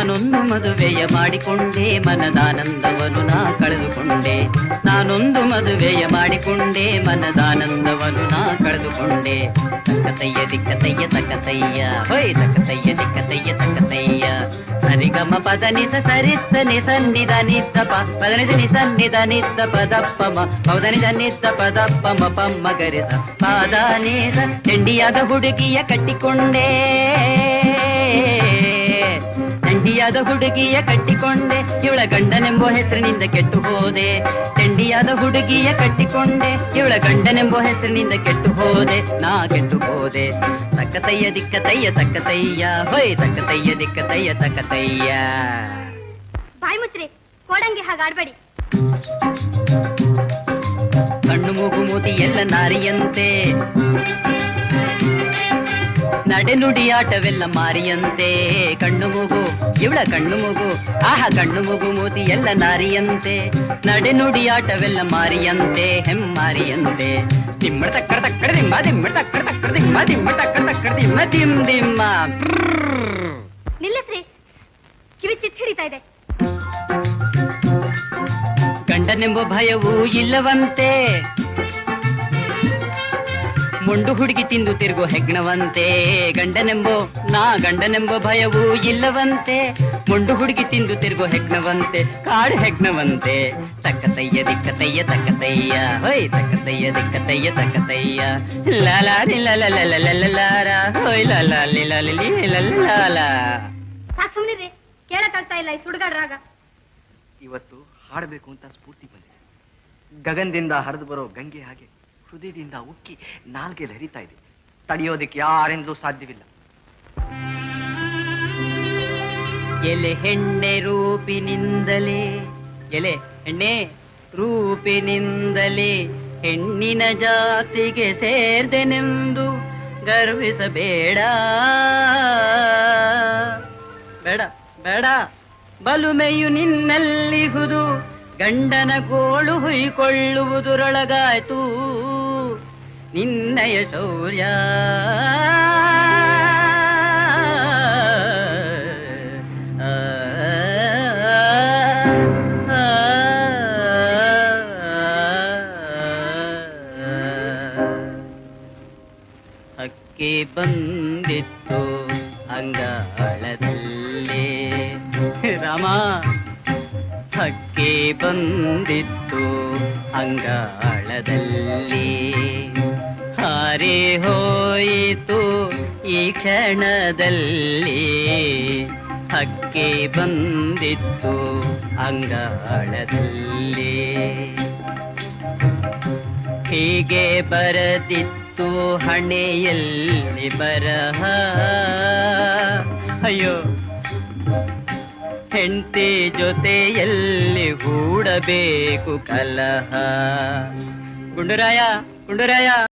ನಾನೊಂದು ಮದುವೆಯ ಮಾಡಿಕೊಂಡೆ, ಮನದಾನಂದವನ್ನು ನಾ ಕಳೆದುಕೊಂಡೆ. ನಾನೊಂದು ಮದುವೆಯ ಮಾಡಿಕೊಂಡೆ, ಮನದಾನಂದವನ್ನು ನಾ ಕಳೆದುಕೊಂಡೆ. ತಕ್ಕತಯ್ಯ ದಿಕ್ಕತಯ್ಯ ತಕ್ಕತಯ್ಯ, ಹೊಯ್ ತಕ್ಕತಯ್ಯ ದಿಕ್ಕತಯ್ಯ ತಕ್ಕತಯ್ಯ. ಸರಿಗಮ ಪದ ನಿಸ ಸರಿಸ ನಿಸನ್ನಿದ ನಿದ್ದಪ ಪದನಿಸ ನಿಸನ್ನಿದ ನಿದ್ದ ಪದಪ್ಪಮ ಪೌದನಿದ ನಿದ್ದ ಪದಪ್ಪಮ ಪಮ್ಮ ಗರಿಸ ಪಾದ ನೀಸ. ಚಂಡಿಯಾದ ಹುಡುಗಿಯ ಕಟ್ಟಿಕೊಂಡೆ, ಚಂಡಿಯಾದ ಹುಡುಗಿಯ ಕಟ್ಟಿಕೊಂಡೆ, ಇವಳ ಗಂಡನೆಂಬೋ ಹೆಸರಿನಿಂದ ಕೆಟ್ಟು ಹೋದೆ. ಚಂಡಿಯಾದ ಹುಡುಗಿಯ ಕಟ್ಟಿಕೊಂಡೆ, ಇವಳ ಗಂಡನೆಂಬೋ ಹೆಸರಿನಿಂದ ಕೆಟ್ಟು ಹೋದೆ, ನಾ ಕೆಟ್ಟು ಹೋದೆ. ತಕ್ಕತಯ್ಯ ದಿಕ್ಕತಯ್ಯ ತಕ್ಕತಯ್ಯ, ಹೊಯ್ ತಕ್ಕತಯ್ಯ ದಿಕ್ಕತಯ್ಯ ತಕ್ಕತಯ್ಯ. ಬಾಯಿ ಮುಚ್ಚ್ರಿ, ಕೋಡಂಗಿ ಹಾಗಾಡ್ಬೇಡಿ. ಕಣ್ಣು ಮೂಗು ಮೂತಿ ಎಲ್ಲ ನಾರಿಯಂತೆ, ನಡೆನುಡಿ ಆಟವೆಲ್ಲ ಮಾರಿಯಂತೆ. ಕಣ್ಣು ಮೂಗು ಇವಳ ಕಣ್ಣು ಮೂಗು, ಆಹ ಕಣ್ಣು ಮೂಗು ಮೂತಿ ಎಲ್ಲ ನಾರಿಯಂತೆ. ನಡೆನುಡಿ ಆಟವೆಲ್ಲ ಮಾರಿಯಂತೆ, ಹೆಮ್ಮಾರಿಯಂತೆ. ದಿಮ್ಮ ತಕ್ಕಡ ತಕ್ಕಡ ದಿಮ್ಮ ದಿಮ್ಮ ತಕ್ಕಡ ತಕ್ಕಡ ದಿಮ್ಮ ದಿಮ್ಮ ತಕ್ಕಡ ತಕ್ಕಡ ದಿಮ್ಮ ದಿಮ್ ದಿಮ್ಮ. ನಿಲ್ಲಿಸ್ರಿ, ಕಿವಿ ಚಿಟ್ ಹಿಡಿತಾ ಇದೆ. ಗಂಡನೆಂಬ ಭಯವೂ ಇಲ್ಲವಂತೆ, ಮುಂಡು ಹುಡುಗಿ ತಿಂದು ತಿರುಗೋ ಹೆಗ್ಣವಂತೆ. ಗಂಡನೆಂಬೋ ಭಯವೂ ಇಲ್ಲವಂತೆ, ಮುಂಡು ಹುಡುಗಿ ತಿಂದು ತಿರುಗೋ ಹೆಗ್ಣವಂತೆ, ಕಾಡು ಹೆಗ್ಣವಂತೆ. ತಕ್ಕತಯ್ಯ ದಿಕ್ಕತಯ್ಯ ತಕ್ಕತಯ್ಯ, ಹೊಯ್ ತಕ್ಕತಯ್ಯ ದಿಕ್ಕತಯ್ಯ ತಕ್ಕತಯ್ಯ. ಲಾಲಾ ಲಿಲಾಲ ಹೊಯ್ ಲಾಲಾ ಲಿಲಾಲ. ಸಾಕ್ ಸುಮ್ನಿರಿ, ಕೇಳಕ್ಕಾಗ್ತಾ ಇಲ್ಲ ಈ ಸುಡುಗಾಡ್ ರಾಗ. ಇವತ್ತು ಹಾಡಬೇಕು ಅಂತ ಸ್ಫೂರ್ತಿ ಬಂದಿದೆ. ಗಗನದಿಂದ ಹರಿದು ಬರೋ ಗಂಗೆ ಹಾಗೆ ಹೃದಯದಿಂದ ಉಕ್ಕಿ ನಾಲ್ಗೆಲ್ಲಿ ಹರಿತಾ ಇದೆ. ತಡೆಯೋದಕ್ಕೆ ಯಾರಿಂದಲೂ ಸಾಧ್ಯವಿಲ್ಲ. ಎಲೆ ಹೆಣ್ಣೆ ರೂಪಿನಿಂದಲೇ, ಎಲೆ ಹೆಣ್ಣೆ ರೂಪಿನಿಂದಲೇ ಹೆಣ್ಣಿನ ಜಾತಿಗೆ ಸೇರ್ದೆನೆಂದು ಗರ್ವಿಸಬೇಡ. ಬೇಡ ಬೇಡ, ಬಲುಮೆಯು ನಿನ್ನಲ್ಲಿಹುದು, ಗಂಡನ ಗೋಳು ಹುಯ್ಕೊಳ್ಳುವುದರೊಳಗಾಯ್ತು ನಿನ್ನಯ ಶೌರ್ಯ. ಹಕ್ಕಿ ಬಂದಿತ್ತು ಅಂಗಾಳದಲ್ಲೇ ರಾಮ, ಹಕ್ಕಿ ಬಂದಿತ್ತು ಅಂಗಾಳದಲ್ಲಿ, ಹಾರಿ ಹೋಯಿತು ಈ ಕ್ಷಣದಲ್ಲಿ. ಹಕ್ಕಿ ಬಂದಿತ್ತು ಅಂಗಾಳದಲ್ಲಿ, ಹೀಗೆ ಬರದಿತ್ತು ಹಣೆಯಲ್ಲಿ ಬರಹ. ಅಯ್ಯೋ, ಹೆಂಡತಿ ಜೊತೆಯಲ್ಲಿ ಹೂಡಬೇಕು ಕಲಹ. ಗುಂಡುರಾಯ ಗುಂಡುರಾಯ.